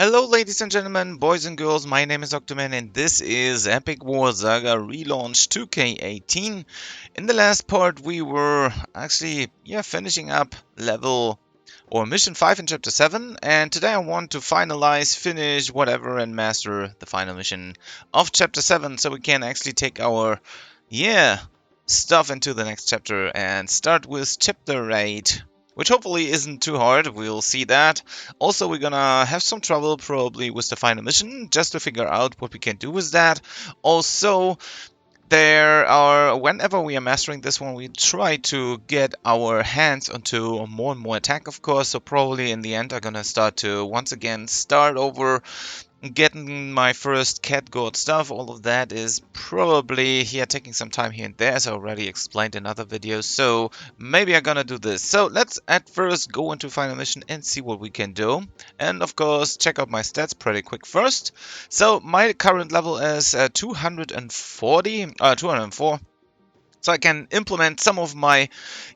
Hello ladies and gentlemen, boys and girls, my name is Octoman and this is Epic War Saga Relaunch 2K18. In the last part we were actually finishing up level or mission 5 in chapter 7, and today I want to finish whatever and master the final mission of chapter 7 so we can actually take our stuff into the next chapter and start with chapter 8. Which hopefully isn't too hard, we'll see that. Also, we're gonna have some trouble probably with the final mission, just to figure out what we can do with that. Also, whenever we are mastering this one, we try to get our hands onto more and more attack, of course. So probably in the end, I'm gonna start to once again start over getting my first cat god stuff. All of that is probably taking some time here and there, as I already explained in other videos, so maybe I'm gonna do this. So let's at first go into final mission and see what we can do, and of course check out my stats pretty quick first. So my current level is 204, so I can implement some of my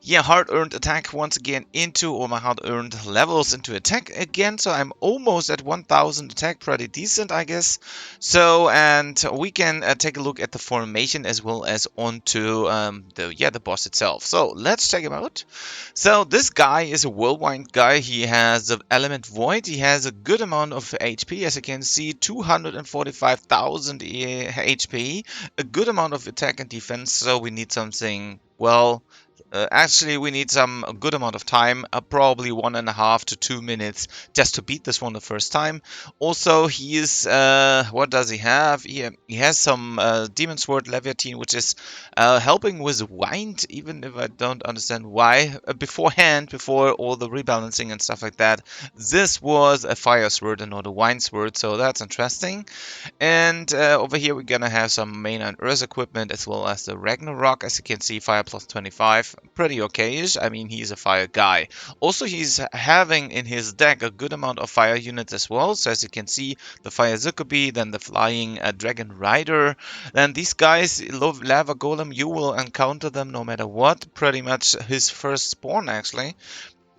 hard-earned attack once again or my hard-earned levels into attack again. So I'm almost at 1000 attack, pretty decent, I guess. So, and we can take a look at the formation as well as onto the boss itself. So let's check him out. So this guy is a whirlwind guy. He has the element void. He has a good amount of HP, as you can see, 245,000 HP, a good amount of attack and defense. So we need something, well, actually we need some good amount of time, probably 1.5 to 2 minutes just to beat this one the first time. Also, he is, what does he have? He has some Demon Sword Leviatine, which is helping with wind, even if I don't understand why. Before all the rebalancing and stuff like that, this was a fire sword and not a wind sword, so that's interesting. And over here we're gonna have some main and earth equipment as well as the Ragnarok. As you can see, fire plus 25, pretty okay-ish. I mean, he's a fire guy. Also, he's having in his deck a good amount of fire units as well. So as you can see, the fire Zuccobi, then the flying dragon rider. Then these guys, lava golem, you will encounter them no matter what. Pretty much his first spawn actually.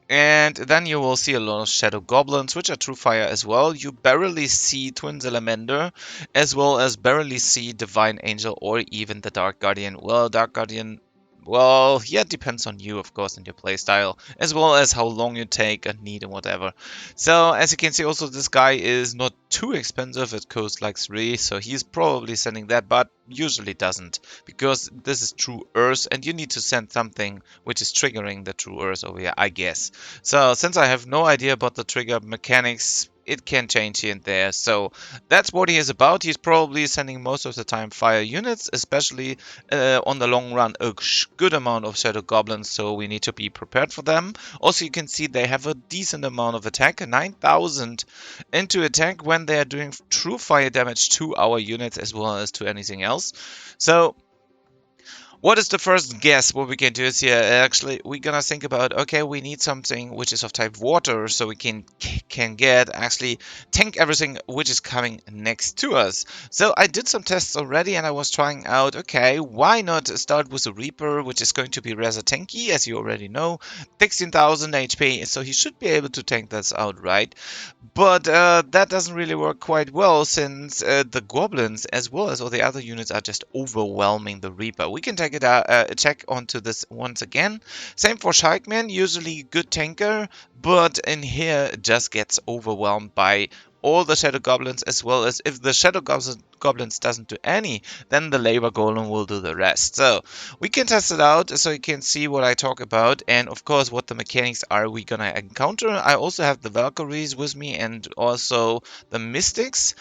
And then you will see a lot of Shadow Goblins, which are true fire as well. You barely see Twin Salamander, as well as barely see Divine Angel or even the Dark Guardian. Well, Dark Guardian, well, it depends on you, of course, and your playstyle, as well as how long you take and need and whatever. So, as you can see, also, this guy is not too expensive. It costs like 3, so he's probably sending that, but usually doesn't, because this is true Earth, and you need to send something which is triggering the true Earth over here, I guess. So, since I have no idea about the trigger mechanics, it can change here and there. So that's what he is about. He's probably sending most of the time fire units, especially on the long run, a good amount of Shadow Goblins, so we need to be prepared for them. Also, you can see they have a decent amount of attack, 9,000 into attack when they are doing true fire damage to our units as well as to anything else. So what is the first guess what we can do is here? Actually, we're gonna think about, okay, we need something which is of type water, so we can get actually tank everything which is coming next to us. So I did some tests already, and I was trying out, okay, why not start with a Reaper, which is going to be rather tanky, as you already know, 16,000 HP, so he should be able to tank this out, right? But that doesn't really work quite well, since the goblins as well as all the other units are just overwhelming the Reaper. We can take check onto this once again. Same for Sharkman, usually good tanker, but in here it just gets overwhelmed by all the Shadow Goblins, as well as if the Shadow Goblins doesn't do any, then the Labor Golem will do the rest. So we can test it out so you can see what I talk about, and of course what the mechanics are we gonna encounter. I also have the Valkyries with me and also the Mystics.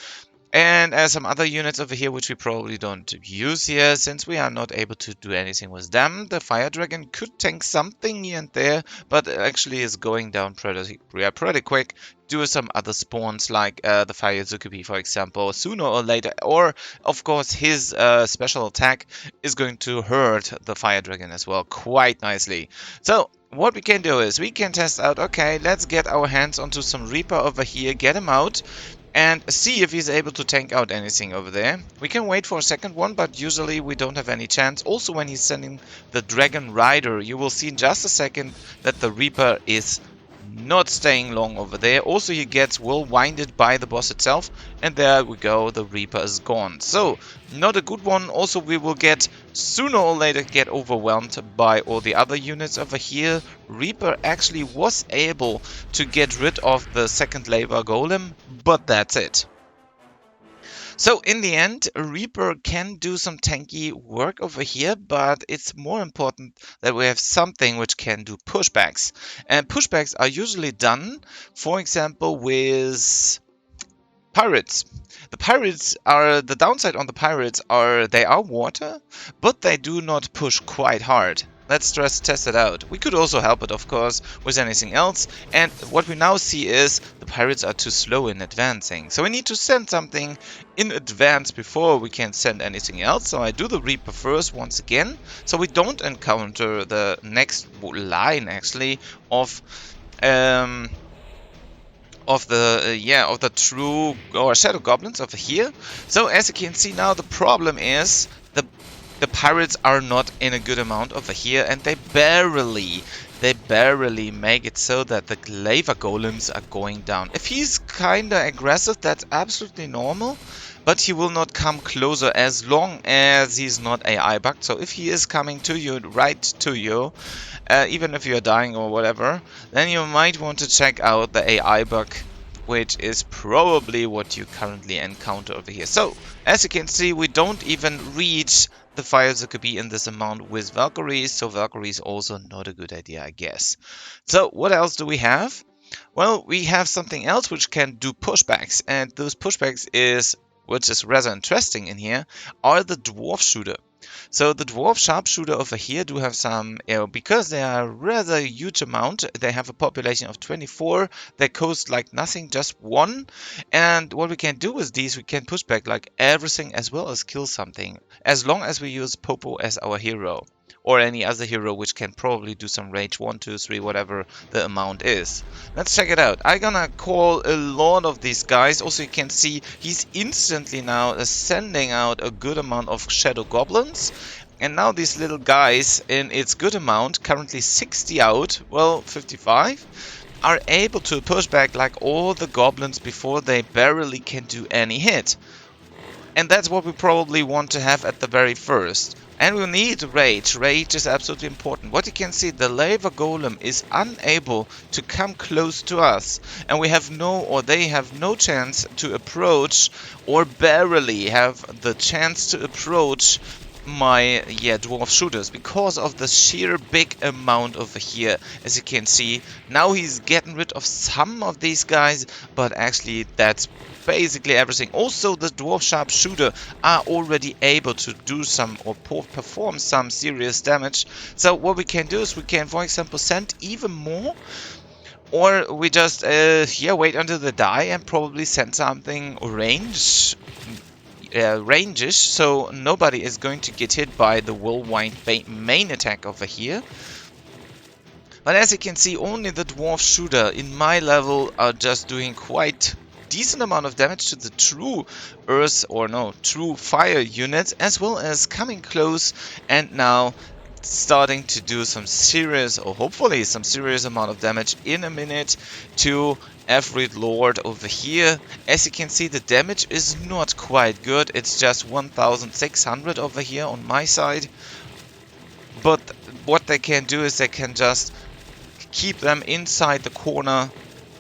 And some other units over here, which we probably don't use here, since we are not able to do anything with them. The Fire Dragon could tank something here and there, but actually is going down pretty quick. Do some other spawns, like the Fire Zuccobi, for example, sooner or later. Or, of course, his special attack is going to hurt the Fire Dragon as well, quite nicely. So, what we can do is, we can test out, okay, let's get our hands onto some Reaper over here, get him out, and see if he's able to tank out anything over there. We can wait for a second one, but usually we don't have any chance. Also, when he's sending the Dragon Rider, you will see in just a second that the Reaper is not staying long over there. Also, he gets well winded by the boss itself, and there we go, the Reaper is gone. So, not a good one. Also, we will get, sooner or later, get overwhelmed by all the other units over here. Reaper actually was able to get rid of the second lava golem, but that's it. So in the end, Reaper can do some tanky work over here, but it's more important that we have something which can do pushbacks. And pushbacks are usually done, for example, with pirates. The downside on the pirates are they are water, but they do not push quite hard. Let's just test it out. We could also help it, of course, with anything else. And what we now see is the pirates are too slow in advancing. So we need to send something in advance before we can send anything else. So I do the Reaper first once again, so we don't encounter the next line actually of the true or shadow goblins over here. So as you can see now, the problem is the pirates are not in a good amount over here, and they barely make it so that the lava golems are going down. If he's kinda aggressive, that's absolutely normal, but he will not come closer as long as he's not AI bugged. So if he is coming to you, right to you, even if you're dying or whatever, then you might want to check out the AI bug, which is probably what you currently encounter over here. So, as you can see, we don't even reach the fire Zuckerby in this amount with Valkyries, so Valkyrie is also not a good idea, I guess. So, what else do we have? Well, we have something else which can do pushbacks, and those pushbacks which is rather interesting in here, are the Dwarf Shooter. So the Dwarf Sharpshooter over here do have some, because they are rather huge amount, they have a population of 24, they cost like nothing, just 1, and what we can do with these, we can push back like everything as well as kill something, as long as we use Popo as our hero. Or any other hero which can probably do some rage 1, 2, 3, whatever the amount is. Let's check it out. I'm gonna call a lot of these guys. Also, you can see he's instantly now sending out a good amount of shadow goblins. And now these little guys in its good amount, currently 60 out, well 55, are able to push back like all the goblins before they barely can do any hit. And that's what we probably want to have at the very first. And we need rage. Rage is absolutely important. What you can see, the lava golem is unable to come close to us. And they have no chance to approach, or barely have the chance to approach my dwarf shooters, because of the sheer big amount over here. As you can see, now he's getting rid of some of these guys, but actually that's basically everything. Also, the Dwarf Sharpshooter are already able to do some or perform some serious damage. So what we can do is we can, for example, send even more, or we just wait until they die and probably send something range range-ish, so nobody is going to get hit by the whirlwind main attack over here. But as you can see, only the Dwarf Shooter in my level are just doing quite decent amount of damage to the true true fire units, as well as coming close and now starting to do some serious, or hopefully some serious amount of damage in a minute to every lord over here. As you can see, the damage is not quite good. It's just 1600 over here on my side. But what they can do is they can just keep them inside the corner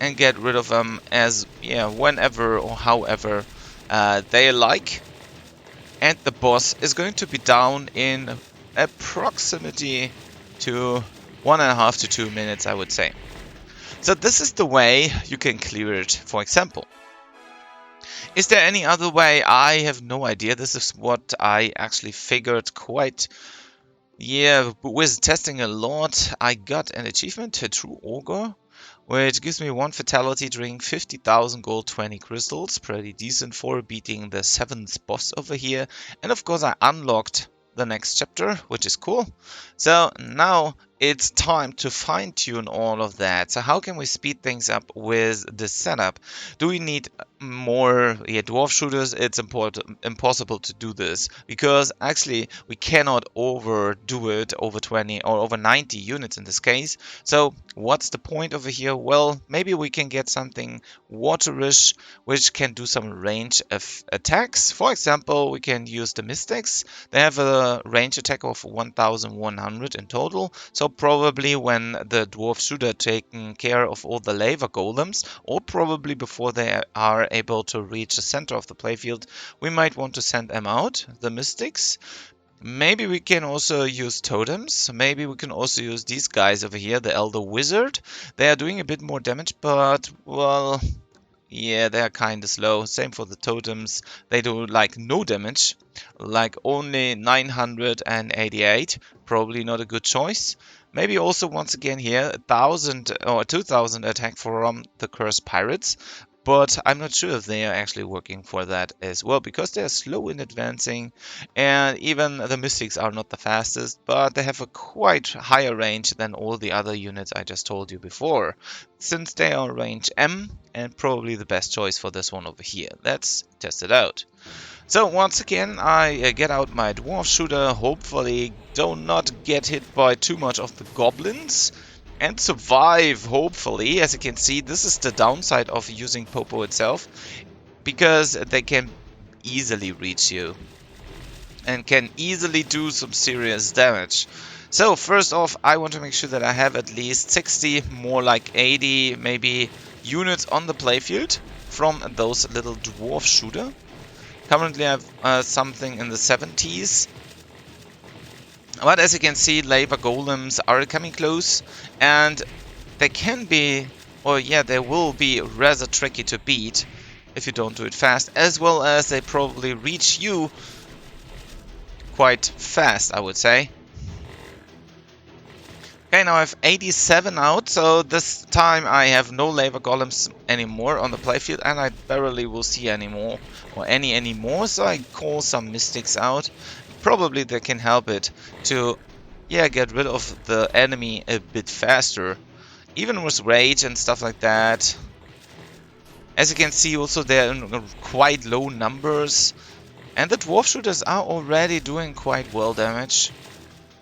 and get rid of them as whenever or however they like. And the boss is going to be down in approximately to 1.5 to 2 minutes, I would say. So this is the way you can clear it, for example. Is there any other way? I have no idea. This is what I actually figured quite, with testing a lot. I got an achievement to True Ogre, which gives me 1 fatality during 50,000 gold, 20 crystals. Pretty decent for beating the 7th boss over here. And of course I unlocked the next chapter, which is cool. So now it's time to fine-tune all of that. So how can we speed things up with this setup? Do we need more dwarf shooters? It's impossible to do this because actually we cannot overdo it over 20 or over 90 units in this case. So what's the point over here? Well, maybe we can get something waterish which can do some range of attacks. For example, we can use the mystics. They have a range attack of 1100 in total, so probably when the dwarf shooter taking care of all the lava golems, or probably before they are able to reach the center of the playfield, we might want to send them out, the mystics. Maybe we can also use totems. Maybe we can also use these guys over here, the Elder Wizard. They are doing a bit more damage, but, well, yeah, they are kind of slow. Same for the totems. They do like no damage, like only 988. Probably not a good choice. Maybe also once again here 1000 or 2000 attack from the Cursed Pirates. But I'm not sure if they are actually working for that as well, because they're slow in advancing, and even the Mystics are not the fastest, but they have a quite higher range than all the other units I just told you before, since they are range M, and probably the best choice for this one over here. Let's test it out. So once again, I get out my Dwarf Shooter, hopefully do not get hit by too much of the goblins, and survive, hopefully. As you can see, this is the downside of using Popo itself, because they can easily reach you and can easily do some serious damage. So first off, I want to make sure that I have at least 60, more like 80 maybe, units on the playfield from those little Dwarf Shooter. Currently I have something in the 70s. But as you can see, lava golems are coming close, and they can be, or yeah, they will be rather tricky to beat if you don't do it fast, as well as they probably reach you quite fast, I would say. Okay, now I have 87 out, so this time I have no lava golems anymore on the playfield, and I barely will see anymore, or anymore, so I call some mystics out. Probably they can help it to, yeah, get rid of the enemy a bit faster, even with rage and stuff like that. As you can see, also they're in quite low numbers, and the dwarf shooters are already doing quite well damage.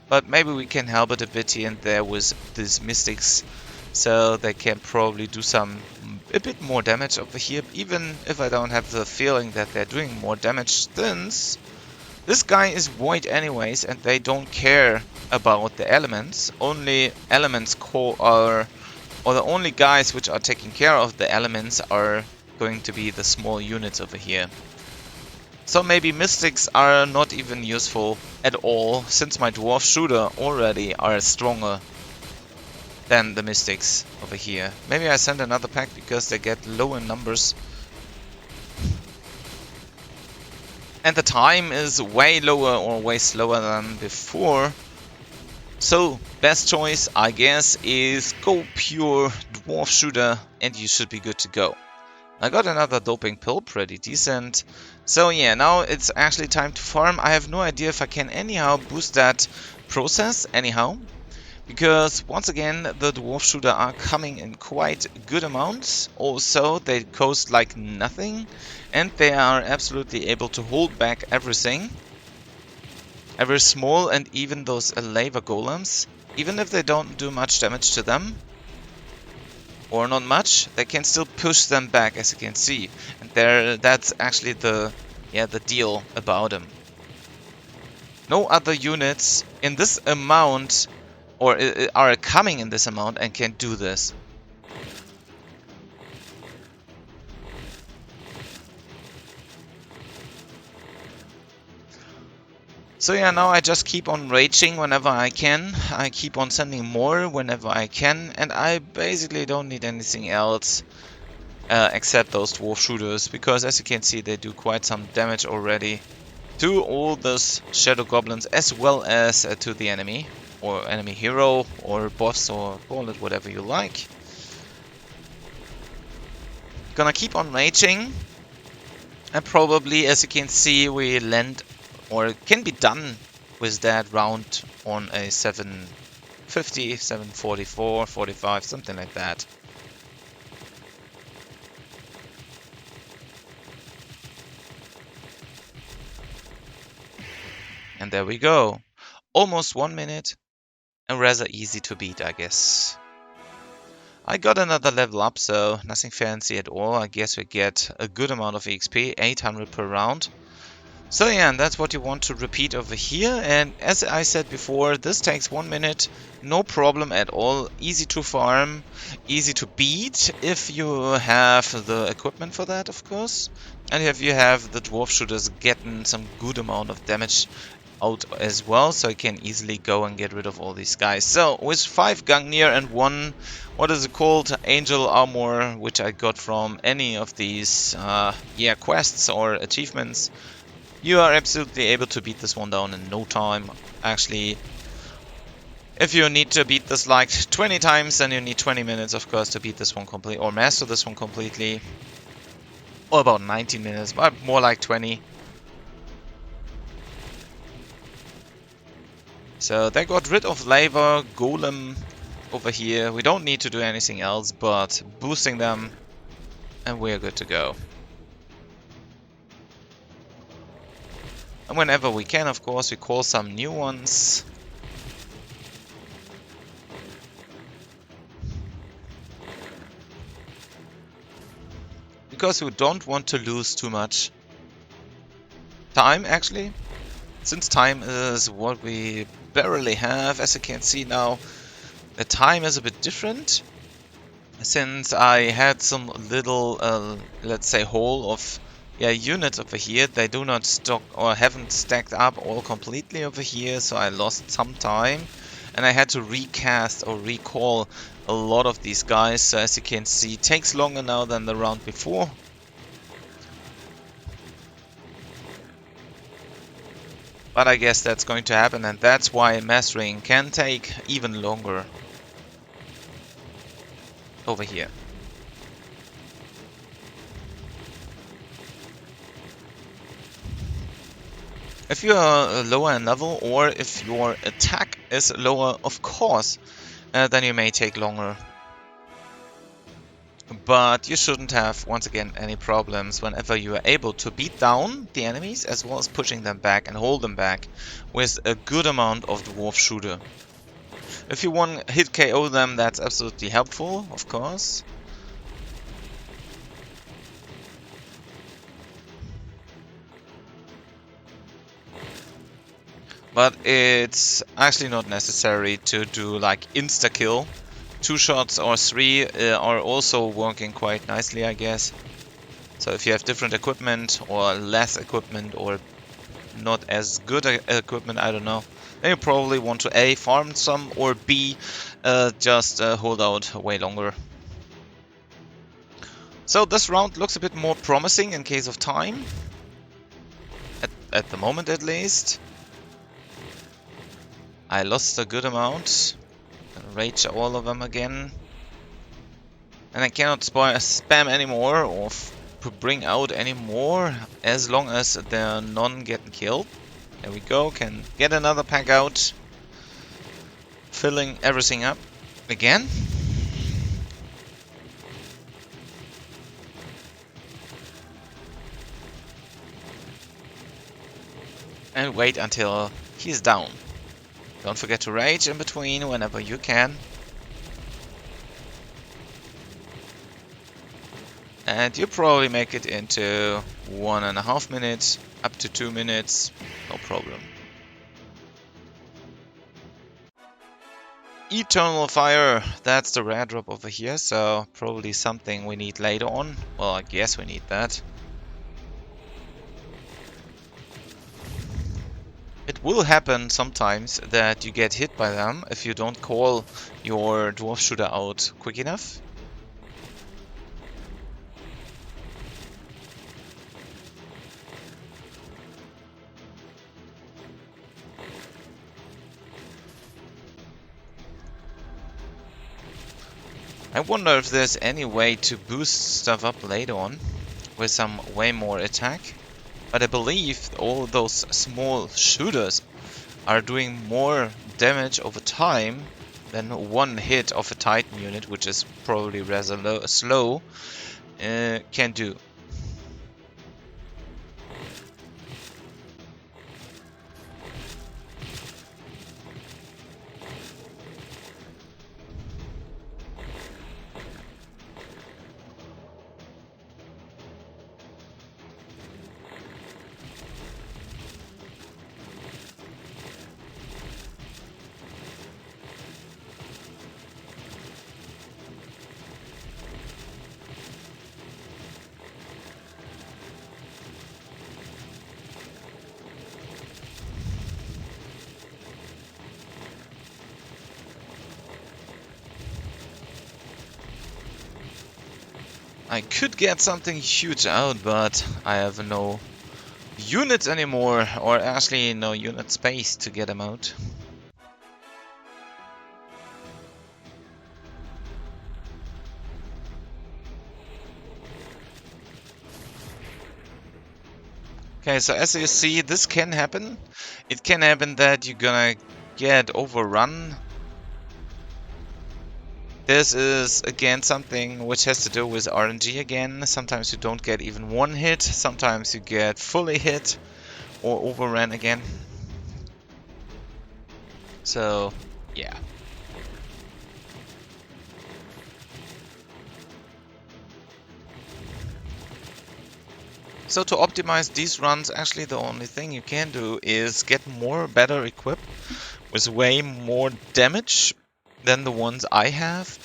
But maybe we can help it a bit here and there with these mystics, so they can probably do a bit more damage over here, even if I don't have the feeling that they're doing more damage, since this guy is void anyways, and they don't care about the elements. Only elements or the only guys which are taking care of the elements are going to be the small units over here. So maybe mystics are not even useful at all, since my dwarf shooter already are stronger than the mystics over here. Maybe I send another pack because they get low in numbers. And the time is way lower or way slower than before. So best choice, I guess, is go pure dwarf shooter and you should be good to go. I got another doping pill, pretty decent. So yeah, now it's actually time to farm. I have no idea if I can anyhow boost that process anyhow, because once again the dwarf shooter are coming in quite good amounts. Also they cost like nothing, and they are absolutely able to hold back everything. Every small, and even those lava golems, even if they don't do much damage to them, or not much, they can still push them back, as you can see. And that's actually the deal about them. No other units in this amount, or are coming in this amount and can do this. So yeah, now I just keep on raging whenever I can. I keep on sending more whenever I can, and I basically don't need anything else except those dwarf shooters, because as you can see they do quite some damage already to all those shadow goblins, as well as to the enemy, or enemy hero, or boss, or call it whatever you like. Gonna keep on raging, and probably, as you can see, we land, or can be done with that round on a 7 50, 744, 45, something like that. And there we go. Almost 1 minute. And rather easy to beat, I guess. I got another level up, so nothing fancy at all. I guess we get a good amount of XP, 800 per round. So yeah, and that's what you want to repeat over here. And as I said before, this takes 1 minute, no problem at all. Easy to farm, easy to beat if you have the equipment for that, of course. And if you have the Dwarf Shooters getting some good amount of damage out as well, so I can easily go and get rid of all these guys. So with 5 Gungnir and 1, what is it called, Angel Armor, which I got from any of these quests or achievements, you are absolutely able to beat this one down in no time. Actually, if you need to beat this like 20 times, then you need 20 minutes, of course, to beat this one completely, or master this one completely. Or about 19 minutes, but more like 20. So they got rid of Lava Golem over here. We don't need to do anything else but boosting them, and we're good to go. And whenever we can, of course, we call some new ones. Because we don't want to lose too much time, actually. Since time is what we barely have, as you can see now, the time is a bit different. Since I had some little, let's say, hole of units over here, they do not stock or haven't stacked up all completely over here, so I lost some time. And I had to recast or recall a lot of these guys, so as you can see, it takes longer now than the round before. But I guess that's going to happen, and that's why mastering can take even longer over here. If you are lower in level, or if your attack is lower, of course, then you may take longer. But you shouldn't have, once again, any problems whenever you are able to beat down the enemies, as well as pushing them back and hold them back with a good amount of Dwarf Shooter. If you want hit KO them, that's absolutely helpful, of course. But it's actually not necessary to do like insta-kill. 2 shots or 3 are also working quite nicely, I guess. So if you have different equipment or less equipment or not as good equipment, I don't know, then you probably want to A, farm some, or B, just hold out way longer. So this round looks a bit more promising in case of time. At the moment, at least. I lost a good amount. Rage all of them again. And I cannot spam anymore or bring out anymore as long as they're none getting killed. There we go, can get another pack out. Filling everything up again. And wait until he's down. Don't forget to rage in between whenever you can. And you probably make it into 1.5 minutes, up to 2 minutes, no problem. Eternal Fire, that's the rare drop over here, so probably something we need later on. Well, I guess we need that. It will happen sometimes that you get hit by them if you don't call your Dwarf Shooter out quick enough. I wonder if there's any way to boost stuff up later on with some way more attack. But I believe all those small shooters are doing more damage over time than one hit of a Titan unit, which is probably rather slow, can do. I could get something huge out, but I have no units anymore, or actually no unit space to get them out. Okay, so as you see, this can happen. It can happen that you're gonna get overrun. This is again something which has to do with RNG again. Sometimes you don't get even one hit, sometimes you get fully hit or overrun again. So, yeah. So to optimize these runs, actually the only thing you can do is get better equipped with way more damage than the ones I have.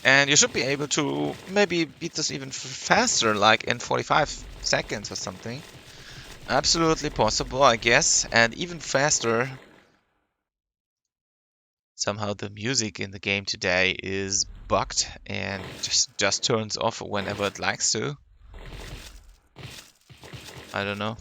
And you should be able to maybe beat this even faster, like in 45 seconds or something. Absolutely possible, I guess, and even faster. Somehow the music in the game today is bugged and just turns off whenever it likes to. I don't know.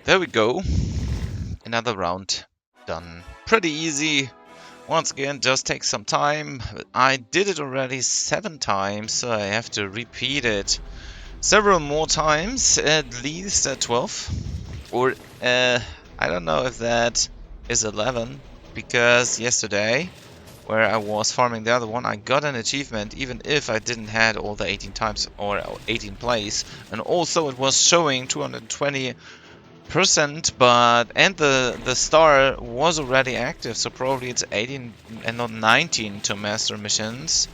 There we go. Another round done. Pretty easy. Once again, just takes some time. I did it already 7 times, so I have to repeat it several more times, at least 12. Or, I don't know if that is 11, because yesterday, where I was farming the other one, I got an achievement, even if I didn't had all the 18 times or 18 plays. And also it was showing 220%, but and the star was already active, so probably it's 18 and not 19 to master missions.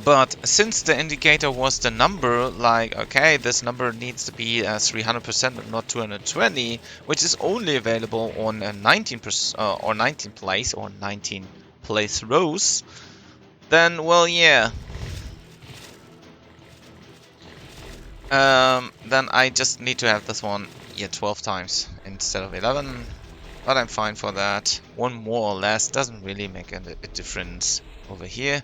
But since the indicator was the number, like, okay, this number needs to be 300% but not 220, which is only available on 19% or 19 plays or 19 playthroughs, then, well, yeah. Then I just need to have this one, yeah, 12 times instead of 11. But I'm fine for that. One more or less doesn't really make a difference over here.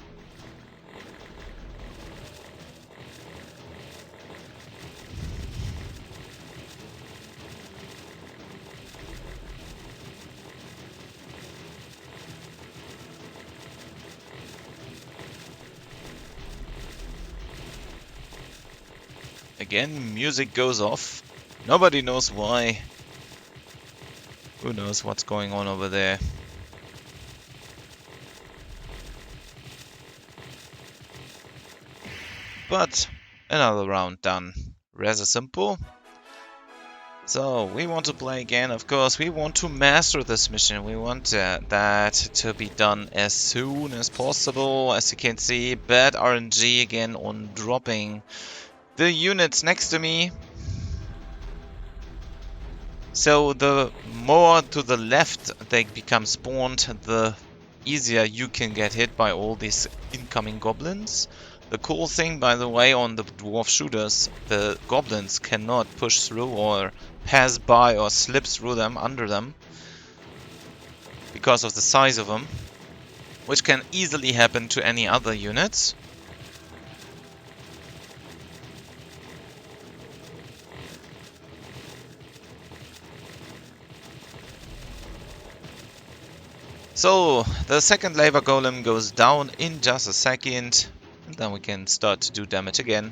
Again, music goes off. Nobody knows why. Who knows what's going on over there. But another round done. Rather simple. So we want to play again, of course. We want to master this mission. We want that to be done as soon as possible. As you can see, bad RNG again on dropping the units next to me. So the more to the left they become spawned, the easier you can get hit by all these incoming goblins. The cool thing, by the way, on the dwarf shooters, the goblins cannot push through or pass by or slip through them, under them, because of the size of them, which can easily happen to any other units. So, the second lava golem goes down in just a second, and then we can start to do damage again.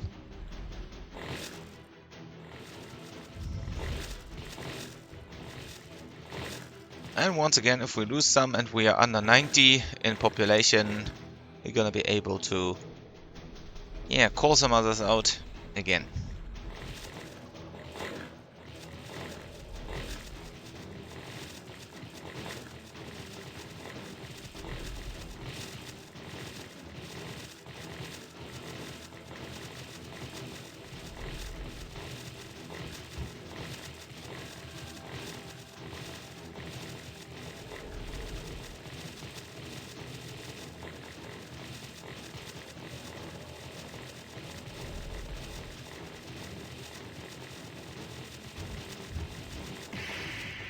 And once again, if we lose some and we are under 90 in population, we're gonna be able to, call some others out again.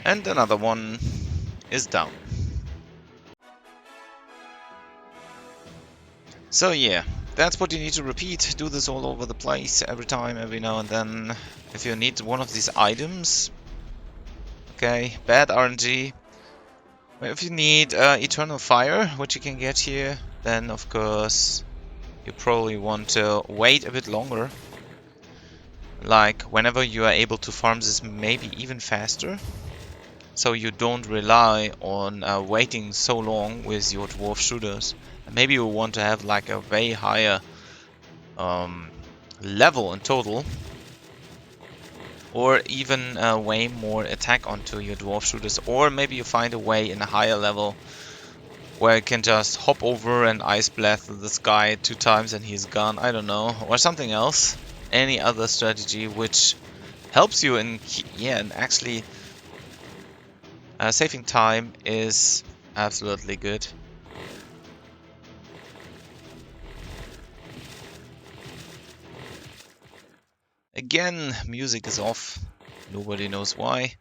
And another one is down. So yeah, that's what you need to repeat. Do this all over the place, every time, every now and then. If you need one of these items, okay, bad RNG. If you need Eternal Fire, which you can get here, then of course you probably want to wait a bit longer. Like whenever you are able to farm this, maybe even faster. So you don't rely on waiting so long with your dwarf shooters. Maybe you want to have like a way higher level in total, or even way more attack onto your dwarf shooters, or maybe you find a way in a higher level where you can just hop over and ice blast this guy 2 times and he's gone, I don't know, or something else. Any other strategy which helps you in, and actually saving time is absolutely good. Again, music is off. Nobody knows why.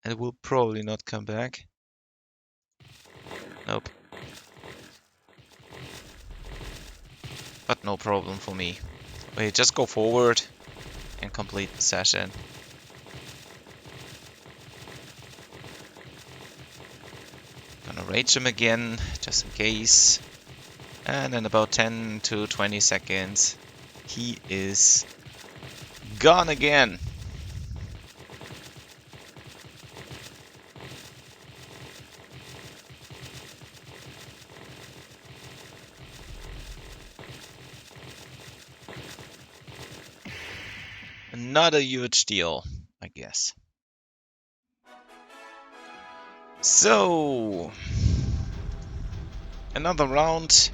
And it will probably not come back. Nope. But no problem for me. Wait, just go forward and complete the session. Gonna rage him again, just in case. And in about 10 to 20 seconds, he is gone again. Not a huge deal, I guess. So, another round,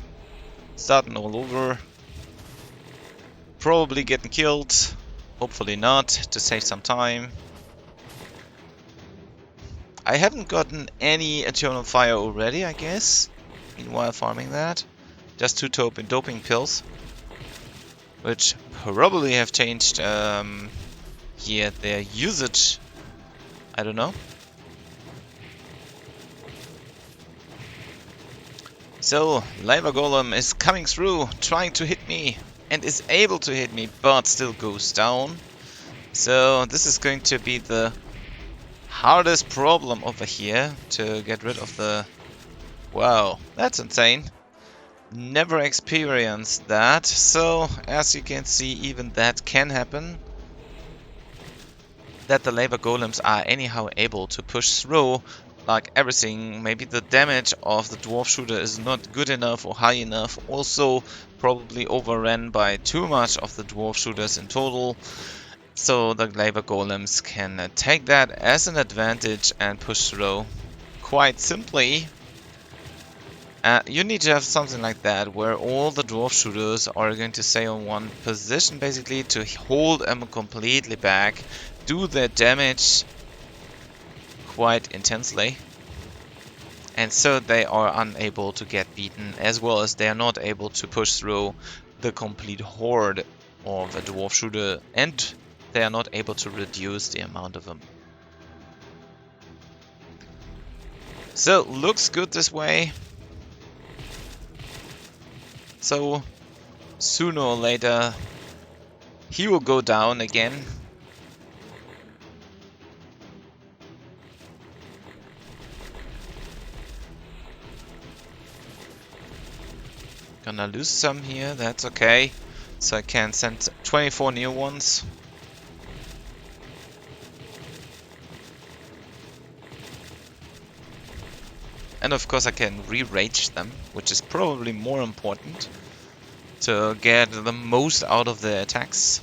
starting all over. Probably getting killed, hopefully not, to save some time. I haven't gotten any Eternal Fire already, I guess, meanwhile farming that. Just 2 doping pills, which probably have changed their usage. I don't know. So, Lava Golem is coming through, trying to hit me, and is able to hit me, but still goes down. So, this is going to be the hardest problem over here, to get rid of the... Wow, that's insane. Never experienced that, so as you can see, even that can happen. That the lava golems are anyhow able to push through like everything. Maybe the damage of the dwarf shooter is not good enough or high enough. Also probably overrun by too much of the dwarf shooters in total. So the lava golems can take that as an advantage and push through quite simply. You need to have something like that, where all the Dwarf Shooters are going to stay on one position, basically, to hold them completely back, do their damage quite intensely, and so they are unable to get beaten, as well as they are not able to push through the complete horde of a Dwarf Shooter, and they are not able to reduce the amount of them. So, looks good this way. So, sooner or later, he will go down again. Gonna lose some here, that's okay. So I can send 24 new ones. And of course I can re-rage them, which is probably more important to get the most out of the attacks.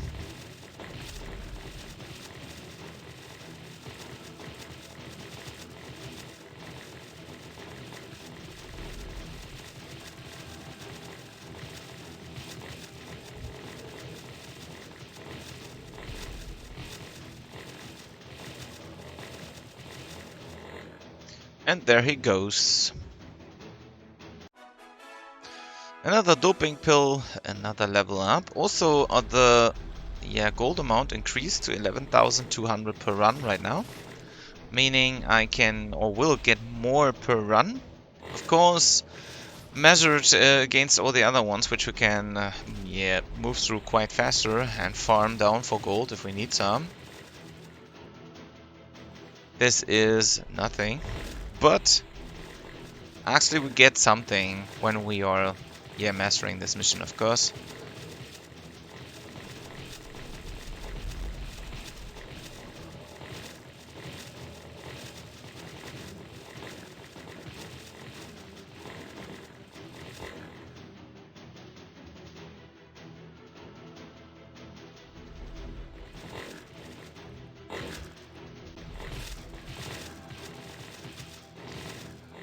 And there he goes. Another doping pill, another level up. Also the gold amount increased to 11,200 per run right now. Meaning I can or will get more per run. Of course, measured against all the other ones, which we can move through quite faster and farm down for gold if we need some. This is nothing. But actually we get something when we are mastering this mission, of course.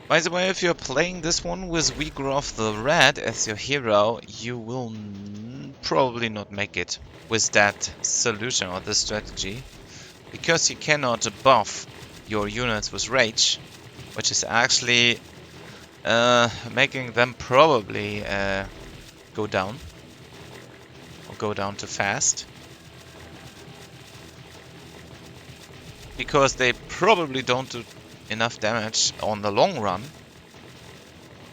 By the way, if you're playing this one with Wegroff the Red as your hero, you will probably not make it with that solution or this strategy, because you cannot buff your units with Rage, which is actually making them probably go down, or go down too fast. Because they probably don't do enough damage on the long run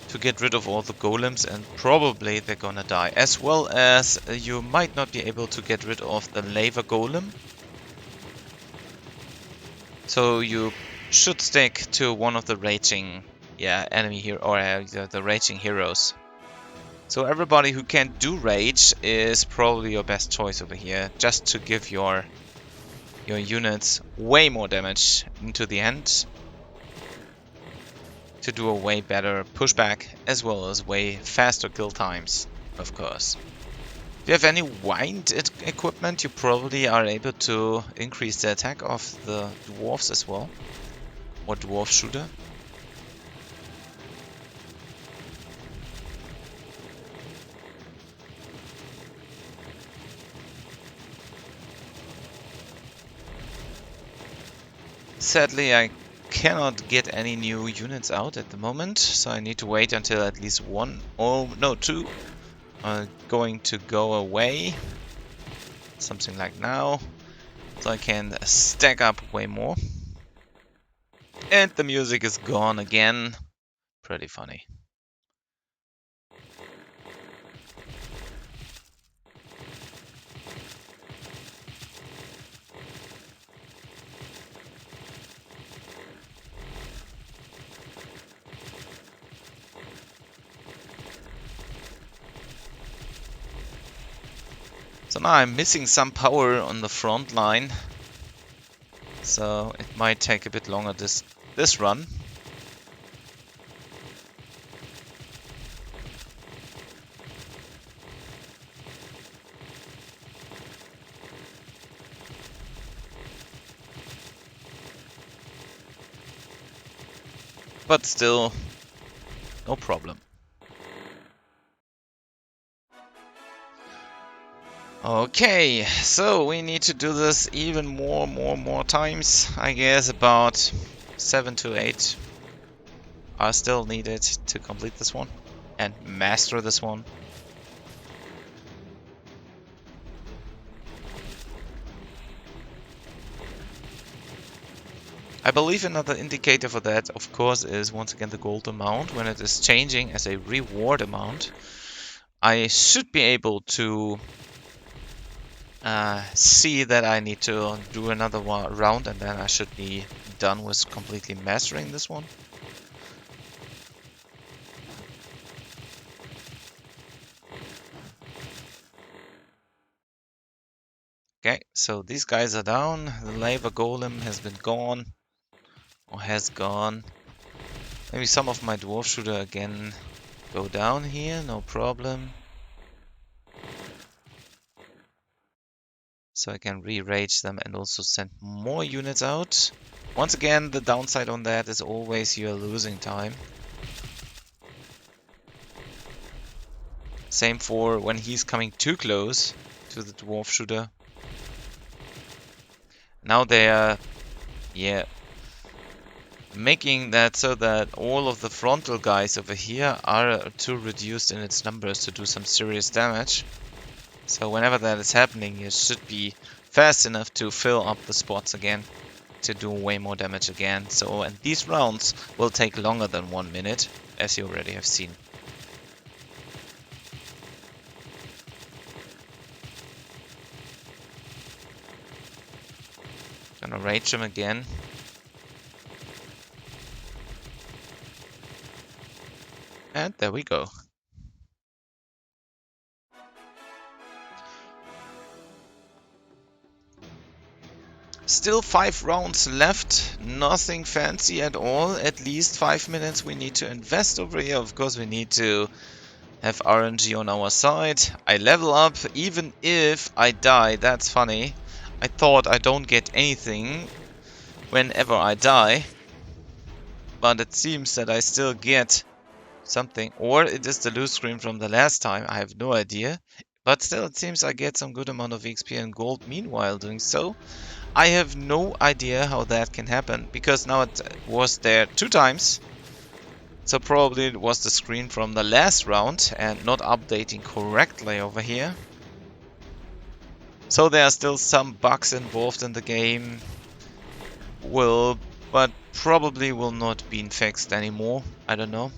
to get rid of all the golems, and probably they're gonna die. As well as you might not be able to get rid of the lava golem. So you should stick to one of the raging enemy here, or the raging heroes. So everybody who can do rage is probably your best choice over here, just to give your units way more damage into the end, to do a way better pushback, as well as way faster kill times, of course. If you have any wind equipment, you probably are able to increase the attack of the dwarves as well, or Dwarf Shooter. Sadly, I cannot get any new units out at the moment, so I need to wait until at least one, or no, two are going to go away. Something like now, so I can stack up way more. And the music is gone again. Pretty funny. So now I'm missing some power on the front line, so it might take a bit longer this run. But still, no problem. Okay, so we need to do this even more times. I guess about 7 to 8 are still needed to complete this one and master this one. I believe another indicator for that, of course, is once again the gold amount. When it is changing as a reward amount, I should be able to see that I need to do another round, and then I should be done with completely mastering this one. Okay, so these guys are down. The lava golem has been gone, or has gone. Maybe some of my dwarf shooter again go down here, no problem. So I can re-rage them and also send more units out. Once again, the downside on that is always you're losing time. Same for when he's coming too close to the dwarf shooter. Now they are, yeah, making that so that all of the frontal guys over here are too reduced in its numbers to do some serious damage. So whenever that is happening, you should be fast enough to fill up the spots again to do way more damage again. So, and these rounds will take longer than 1 minute, as you already have seen. Gonna rage him again. And there we go. Still 5 rounds left, nothing fancy at all, at least 5 minutes we need to invest over here. Of course we need to have RNG on our side. I level up even if I die, that's funny. I thought I don't get anything whenever I die, but it seems that I still get something, or it is the loot screen from the last time, I have no idea. But still it seems I get some good amount of XP and gold meanwhile doing so. I have no idea how that can happen, because now it was there 2 times. So probably it was the screen from the last round and not updating correctly over here. So there are still some bugs involved in the game. But probably will not be fixed anymore. I don't know.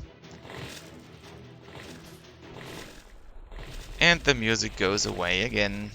And the music goes away again.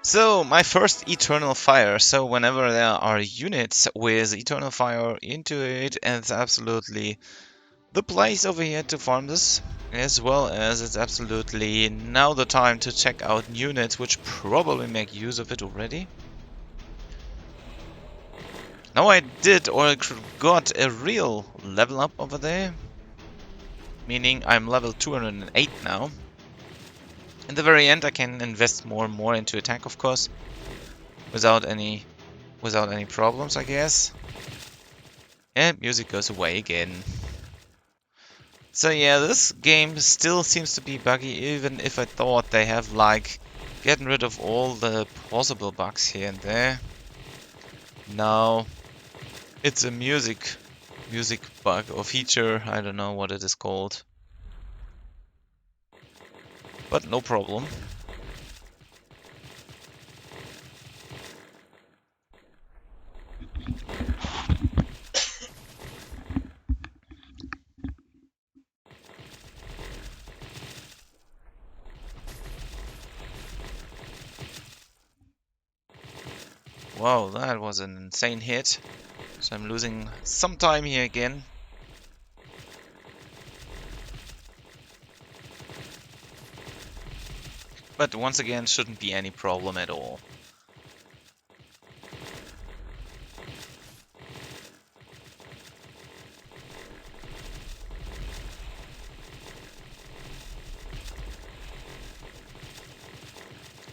So, my first Eternal Fire. So, whenever there are units with Eternal Fire into it, and it's absolutely the place over here to farm this, as well as it's absolutely now the time to check out units which probably make use of it already. Now I did or got a real level up over there, meaning I'm level 208 now. In the very end I can invest more and more into attack, of course, without any problems, I guess. And music goes away again. So yeah, this game still seems to be buggy, even if I thought they have like Getting rid of all the possible bugs here and there. Now it's a music bug or feature, I don't know what it is called. But no problem. Wow, that was an insane hit. So I'm losing some time here again. But once again, shouldn't be any problem at all.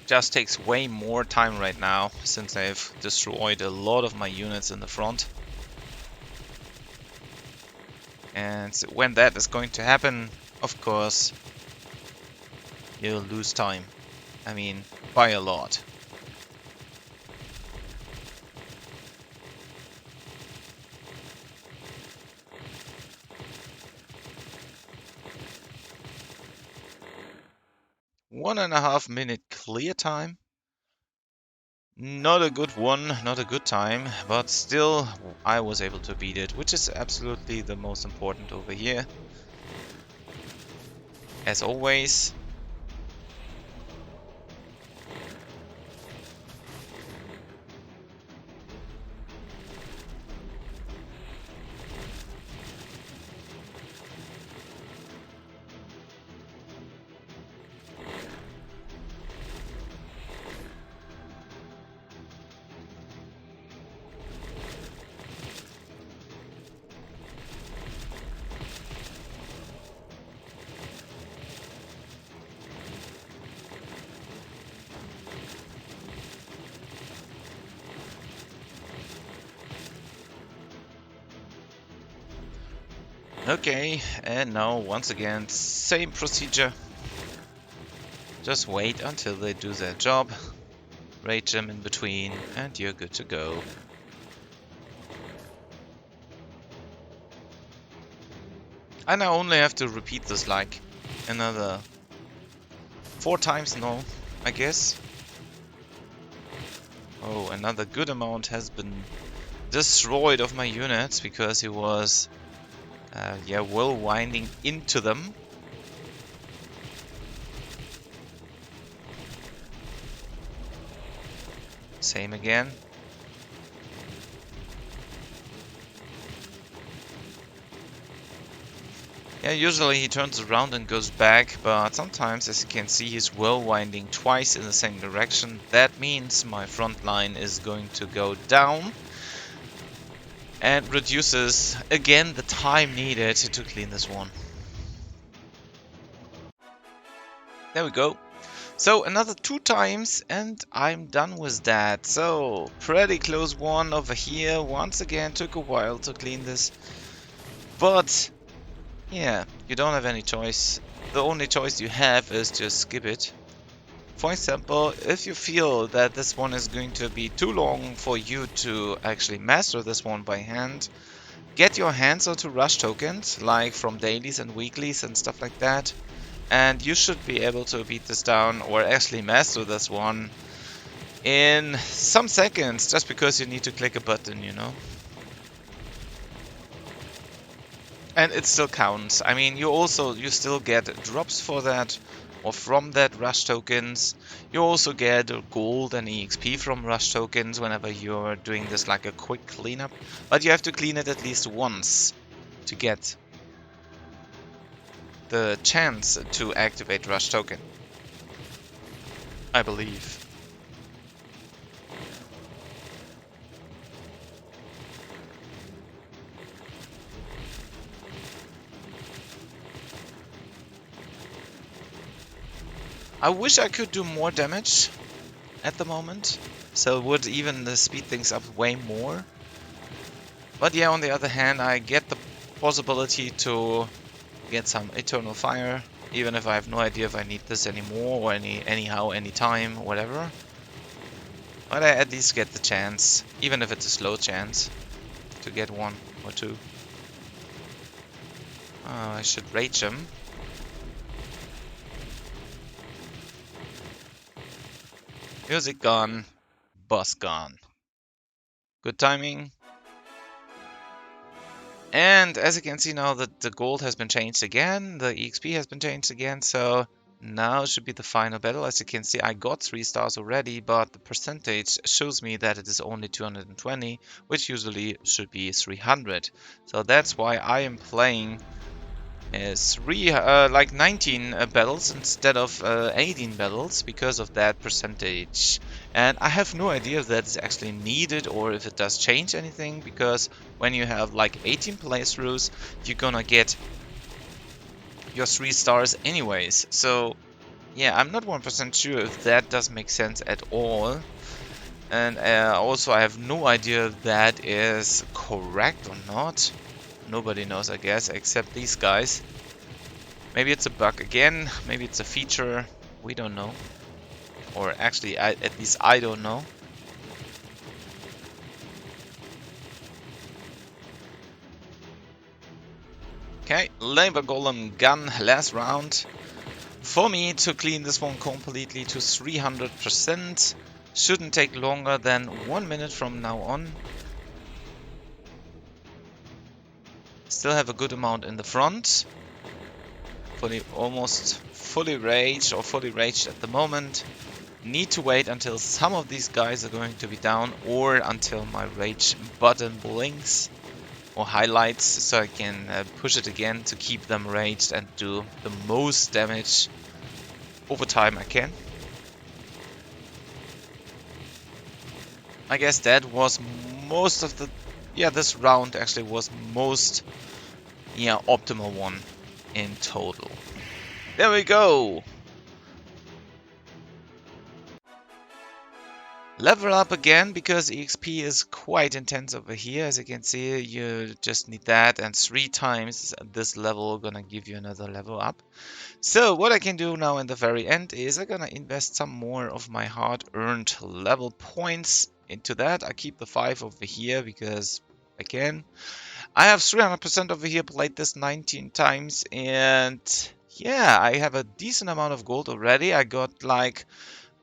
Just takes way more time right now, since I've destroyed a lot of my units in the front. And when that is going to happen, of course, you'll lose time. I mean, by a lot. .5 minute clear time. Not a good one, not a good time, but still I was able to beat it, which is absolutely the most important over here. As always. Okay, and now once again, same procedure. Just wait until they do their job, rage them in between, and you're good to go. And I only have to repeat this like another 4 times now, I guess. Oh, another good amount has been destroyed of my units because he was well winding into them. Same again. Yeah, usually he turns around and goes back, but sometimes, as you can see, he's well winding twice in the same direction. That means my front line is going to go down and reduces again the time needed to clean this one. There we go. So another 2 times and I'm done with that. So pretty close one over here. Once again, took a while to clean this. But yeah, you don't have any choice. The only choice you have is just skip it. For example, if you feel that this one is going to be too long for you to actually master this one by hand, get your hands onto rush tokens, like from dailies and weeklies and stuff like that, and you should be able to beat this down or actually master this one in some seconds, just because you need to click a button, you know. And it still counts. I mean, you still get drops for that, or from that rush tokens. You also get gold and EXP from rush tokens whenever you're doing this like a quick cleanup. But you have to clean it at least once to get the chance to activate rush token, I believe. I wish I could do more damage at the moment, so it would even speed things up way more. But yeah, on the other hand, I get the possibility to get some Eternal Fire Even if I have no idea if I need this anymore or anyhow, anytime, whatever. But I at least get the chance, even if it's a slow chance, to get one or two. Oh, I should rage him. Music gone, boss gone. Good timing. And as you can see now that the gold has been changed again, the EXP has been changed again, so now should be the final battle. As you can see, I got 3 stars already, but the percentage shows me that it is only 220, which usually should be 300. So that's why I am playing like 19 battles instead of 18 battles because of that percentage. And I have no idea if that is actually needed or if it does change anything, because when you have like 18 playthroughs, you're gonna get your 3 stars anyways. So yeah, I'm not 1% sure if that does make sense at all. And also I have no idea if that is correct or not. Nobody knows, I guess, except these guys. Maybe it's a bug again, maybe it's a feature, we don't know. Or actually, at least I don't know. Okay, Labor Golem gun, last round. For me to clean this one completely to 300%. Shouldn't take longer than 1 minute from now on. Still have a good amount in the front. Almost fully raged or fully raged at the moment. Need to wait until some of these guys are going to be down or until my rage button blinks or highlights so I can push it again to keep them raged and do the most damage over time I can. I guess that was most of the... yeah, this round actually was most optimal one in total. There we go! Level up again, because EXP is quite intense over here. As you can see, you just need that, and 3 times this level gonna give you another level up. So what I can do now in the very end is I'm gonna invest some more of my hard-earned level points into that. I keep the 5 over here because I can. I have 300% over here, played this 19 times, and yeah, I have a decent amount of gold already. I got like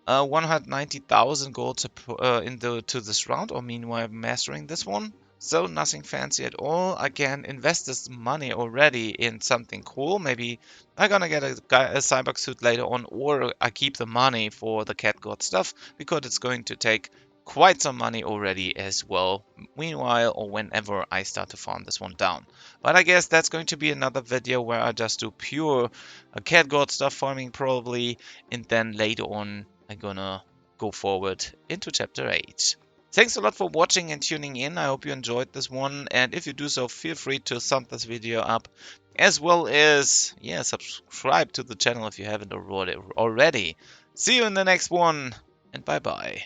190,000 gold to this round, or meanwhile mastering this one. So nothing fancy at all. I can invest this money already in something cool. Maybe I'm gonna get a cyborg suit later on, or I keep the money for the cat god stuff, because it's going to take quite some money already as well, meanwhile or whenever I start to farm this one down. But I guess that's going to be another video where I just do pure cat god stuff farming probably, and then later on I'm gonna go forward into chapter 8. Thanks a lot for watching and tuning in. I hope you enjoyed this one, and if you do so, feel free to thumb this video up, as well as subscribe to the channel if you haven't already. See you in the next one, and bye bye.